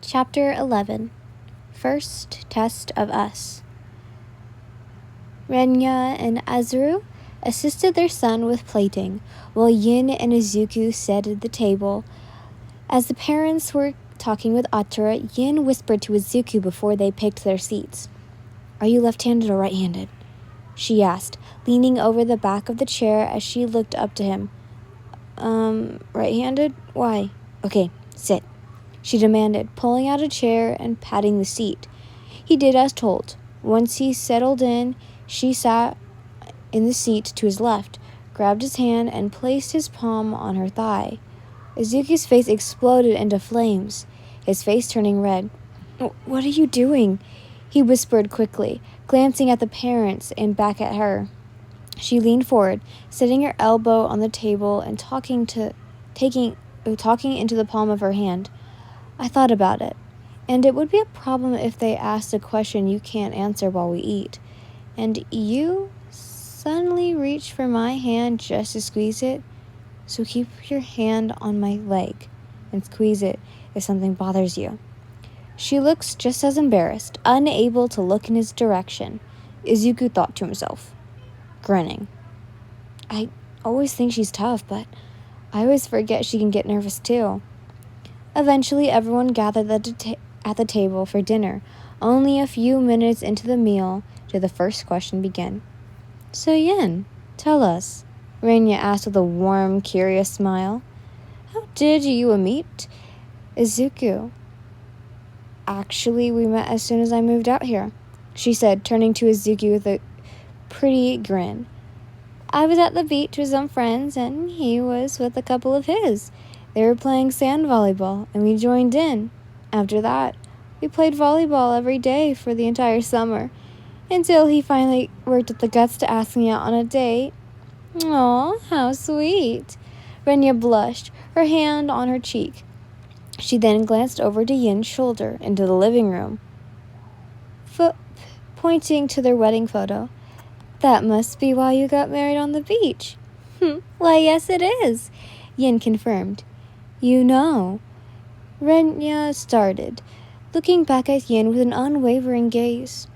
Chapter 11. First Test of Us. Renya and Azuru assisted their son with plating, while Yin and Izuku sat at the table. As the parents were talking with Atura, Yin whispered to Izuku before they picked their seats. "Are you left-handed or right-handed?" she asked, leaning over the back of the chair as she looked up to him. Right-handed? Why? Okay, sit," she demanded, pulling out a chair and patting the seat. He did as told. Once he settled in, she sat in the seat to his left, grabbed his hand, and placed his palm on her thigh. Izuku's face exploded into flames, his face turning red. "What are you doing?" he whispered quickly, glancing at the parents and back at her. She leaned forward, setting her elbow on the table and talking into the palm of her hand. "I thought about it, and it would be a problem if they asked a question you can't answer while we eat. And you suddenly reach for my hand just to squeeze it, so keep your hand on my leg and squeeze it if something bothers you." She looks just as embarrassed, unable to look in his direction, Izuku thought to himself, grinning. "I always think she's tough, but I always forget she can get nervous too." Eventually, everyone gathered at the table for dinner. Only a few minutes into the meal did the first question begin. "So Yin, tell us," Renya asked with a warm, curious smile. "How did you meet Izuku?" "Actually, we met as soon as I moved out here," she said, turning to Izuku with a pretty grin. "I was at the beach with some friends, and he was with a couple of his. They were playing sand volleyball, and we joined in. After that, we played volleyball every day for the entire summer, until he finally worked up the guts to ask me out on a date." "Aw, how sweet." Renya blushed, her hand on her cheek. She then glanced over to Yin's shoulder into the living room, pointing to their wedding photo. "That must be why you got married on the beach." "Why, yes, it is," Yin confirmed. "You know," Renya started, looking back at Yin with an unwavering gaze.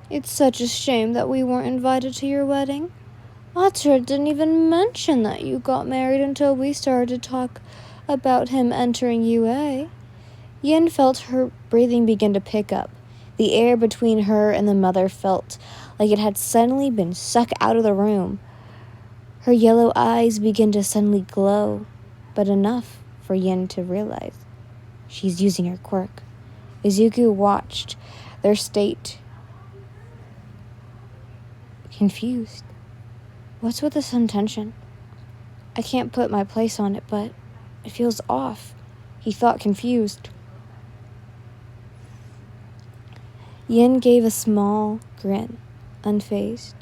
"It's such a shame that we weren't invited to your wedding. Atura didn't even mention that you got married until we started to talk about him entering UA." Yin felt her breathing begin to pick up. The air between her and the mother felt like it had suddenly been sucked out of the room. Her yellow eyes began to suddenly glow, but enough for Yin to realize she's using her quirk. Izuku watched their state, confused. What's with this intention? I can't put my place on it, but it feels off, he thought, confused. Yin gave a small grin, unfazed.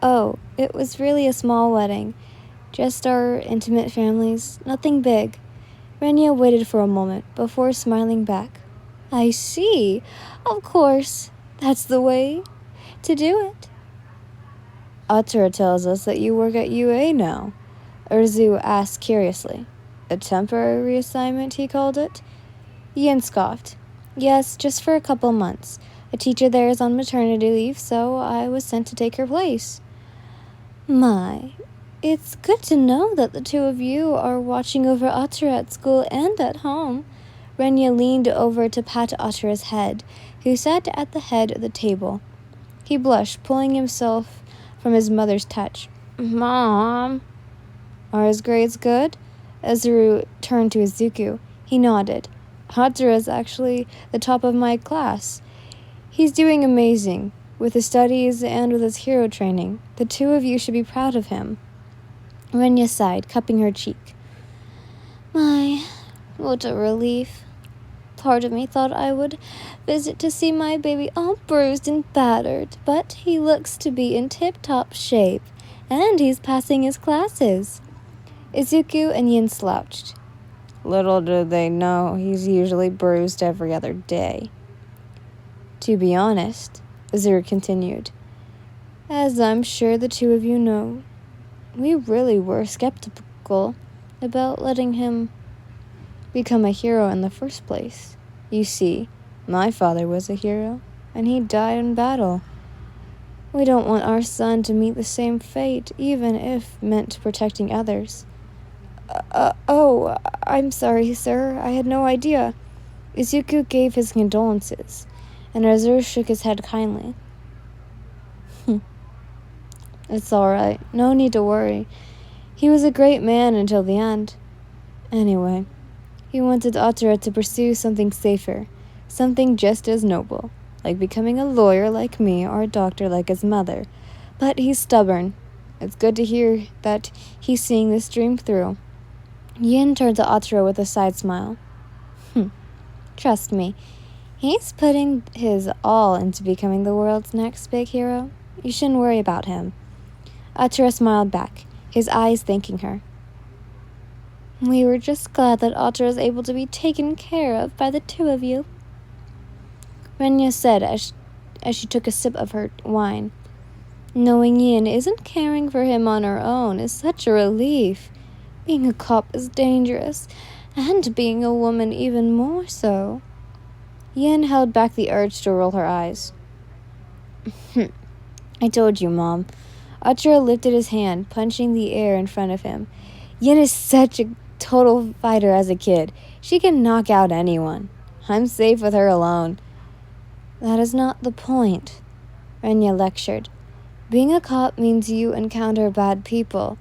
"Oh, it was really a small wedding. Just our intimate families, nothing big." Renya waited for a moment before smiling back. "I see. Of course, that's the way to do it." "Atura tells us that you work at UA now," Urzu asked curiously. "A temporary assignment, he called it?" Yin scoffed. "Yes, just for a couple months. A teacher there is on maternity leave, so I was sent to take her place." "My, it's good to know that the two of you are watching over Atura at school and at home." Renya leaned over to pat Atura's head, who sat at the head of the table. He blushed, pulling himself from his mother's touch. "Mom, are his grades good?" Azuru turned to Izuku. He nodded. "Atura is actually the top of my class. He's doing amazing with his studies and with his hero training. The two of you should be proud of him." Renya sighed, cupping her cheek. "My, what a relief. Part of me thought I would visit to see my baby all bruised and battered, but he looks to be in tip-top shape, and he's passing his classes." Izuku and Yin slouched. "Little did they know he's usually bruised every other day." "To be honest," Azura continued, "as I'm sure the two of you know, we really were skeptical about letting him become a hero in the first place. You see, my father was a hero, and he died in battle. We don't want our son to meet the same fate, even if meant protecting others. Oh, I'm sorry, sir. I had no idea. Izuku gave his condolences, and Azure shook his head kindly. It's all right. No need to worry. He was a great man until the end. Anyway, he wanted Atura to pursue something safer, something just as noble, like becoming a lawyer like me or a doctor like his mother. But he's stubborn. It's good to hear that he's seeing this dream through. Yin turned to Atura with a side smile. Trust me, he's putting his all into becoming the world's next big hero. You shouldn't worry about him. Atura smiled back, his eyes thanking her. We were just glad that Atura is able to be taken care of by the two of you, Renya said as she took a sip of her wine. Knowing Yin isn't caring for him on her own is such a relief. Being a cop is dangerous, and being a woman even more so. Yin held back the urge to roll her eyes. I told you, Mom. Atura lifted his hand, punching the air in front of him. Yin is such a total fighter as a kid. She can knock out anyone. I'm safe with her alone. That is not the point, Renya lectured. Being a cop means you encounter bad people,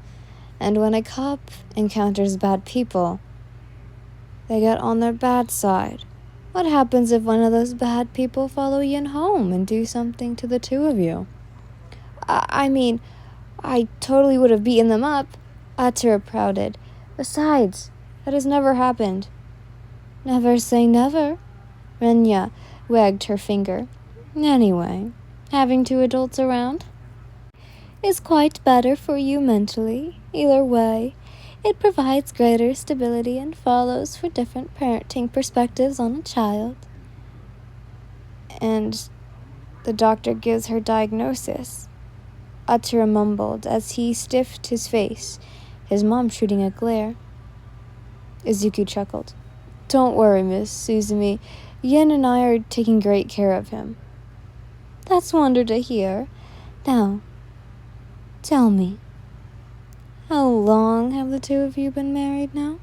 and when a cop encounters bad people, they get on their bad side. What happens if one of those bad people follow Yin home and do something to the two of you? I mean, I totally would have beaten them up, Atura pouted. Besides, that has never happened. Never say never, Renya wagged her finger. Anyway, having two adults around is quite better for you mentally. Either way, it provides greater stability and follows for different parenting perspectives on a child. And the doctor gives her diagnosis, Atura mumbled as he stiffed his face, his mom shooting a glare. Izuku chuckled. Don't worry, Miss Suzumi. Yin and I are taking great care of him. That's wonder to hear. Now, tell me, how long have the two of you been married now?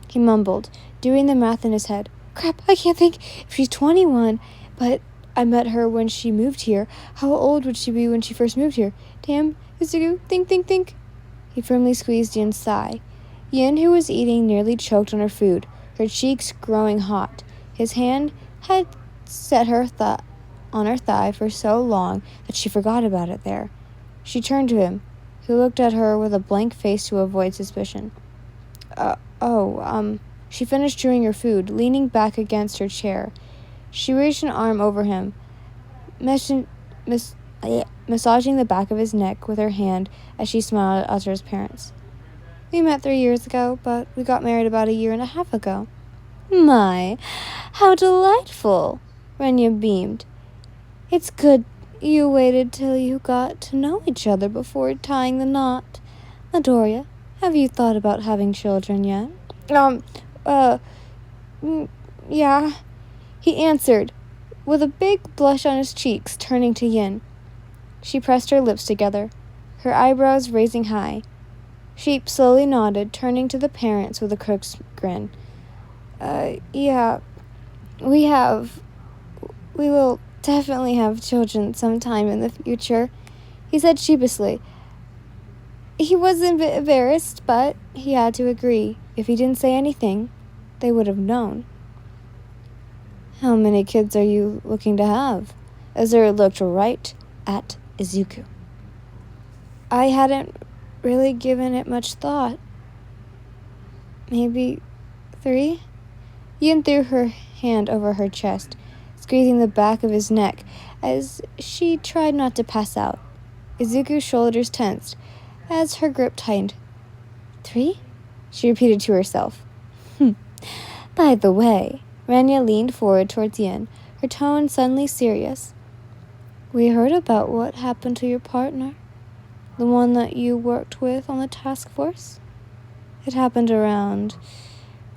He mumbled, doing the math in his head. Crap, I can't think. If she's 21, but I met her when she moved here. How old would she be when she first moved here? Damn, Izuku, think. He firmly squeezed Yin's thigh. Yin, who was eating, nearly choked on her food, her cheeks growing hot. His hand had set on her thigh for so long that she forgot about it there. She turned to him, who looked at her with a blank face to avoid suspicion. She finished chewing her food, leaning back against her chair. She reached an arm over him, massaging the back of his neck with her hand as she smiled at Atura's parents. We met 3 years ago, but we got married about 1.5 years ago. My, how delightful, Renya beamed. It's good you waited till you got to know each other before tying the knot. Midoriya, have you thought about having children yet? Yeah, he answered, with a big blush on his cheeks, turning to Yin. She pressed her lips together, her eyebrows raising high. She slowly nodded, turning to the parents with a crooked grin. Yeah, we will definitely have children sometime in the future, he said sheepishly. He was a bit embarrassed, but he had to agree. If he didn't say anything, they would have known. How many kids are you looking to have? Azure looked right at Izuku. I hadn't really given it much thought. Maybe 3? Yin threw her hand over her chest, squeezing the back of his neck as she tried not to pass out. Izuku's shoulders tensed as her grip tightened. 3? She repeated to herself. By the way, Renya leaned forward towards Yin, her tone suddenly serious. We heard about what happened to your partner, the one that you worked with on the task force. It happened around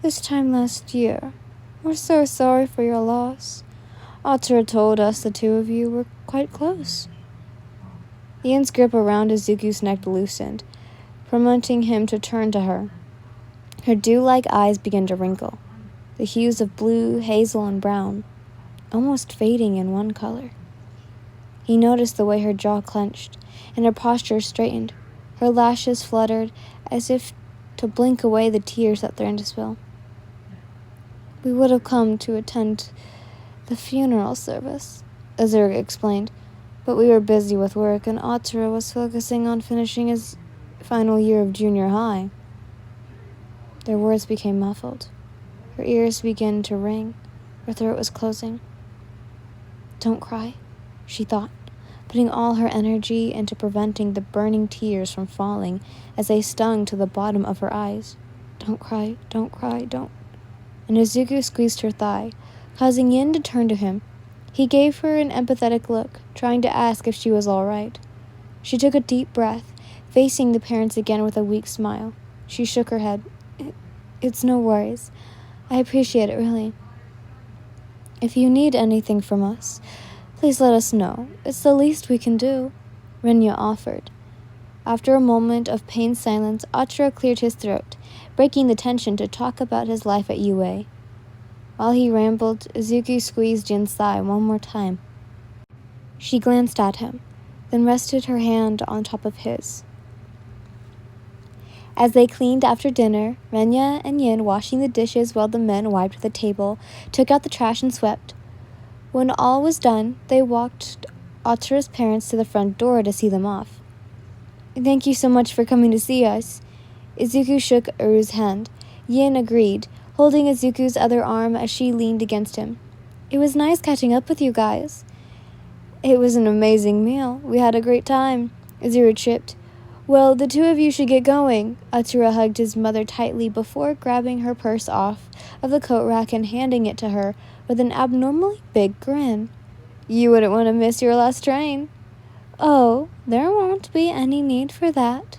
this time last year. We're so sorry for your loss. Atsura told us the two of you were quite close. Ian's grip around Izuku's neck loosened, prompting him to turn to her. Her dew-like eyes began to wrinkle, the hues of blue, hazel, and brown, almost fading in one color. He noticed the way her jaw clenched, and her posture straightened. Her lashes fluttered, as if to blink away the tears that threatened to spill. We would have come to attend the funeral service, Izuku explained, but we were busy with work, and Atsura was focusing on finishing his final year of junior high. Their words became muffled. Her ears began to ring. Her throat was closing. Don't cry, she thought, putting all her energy into preventing the burning tears from falling as they stung to the bottom of her eyes. Don't cry, don't cry, don't. And Izuku squeezed her thigh, causing Yin to turn to him. He gave her an empathetic look, trying to ask if she was all right. She took a deep breath, facing the parents again with a weak smile. She shook her head. It's no worries. I appreciate it, really. If you need anything from us, please let us know. It's the least we can do, Renya offered. After a moment of pained silence, Atsura cleared his throat, breaking the tension to talk about his life at UA. While he rambled, Izuku squeezed Jin's thigh one more time. She glanced at him, then rested her hand on top of his. As they cleaned after dinner, Renya and Yin washing the dishes while the men wiped the table, took out the trash and swept. When all was done, they walked Atsura's parents to the front door to see them off. Thank you so much for coming to see us. Izuku shook Uru's hand. Yin agreed, holding Izuku's other arm as she leaned against him. It was nice catching up with you guys. It was an amazing meal. We had a great time, Izuru chipped. Well, the two of you should get going. Atsura hugged his mother tightly before grabbing her purse off of the coat rack and handing it to her with an abnormally big grin. You wouldn't want to miss your last train. Oh, there won't be any need for that.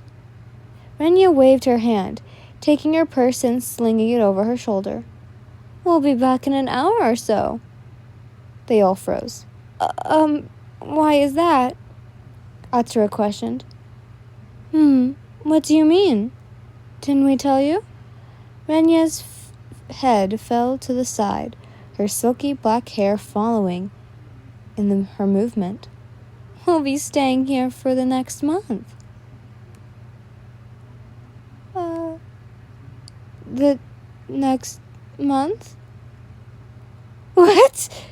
Renya waved her hand, taking her purse and slinging it over her shoulder. We'll be back in an hour or so. They all froze. Why is that? Atsura questioned. What do you mean? Didn't we tell you? Renya's head fell to the side, her silky black hair following in her movement. We'll be staying here for the next month. The next month? What?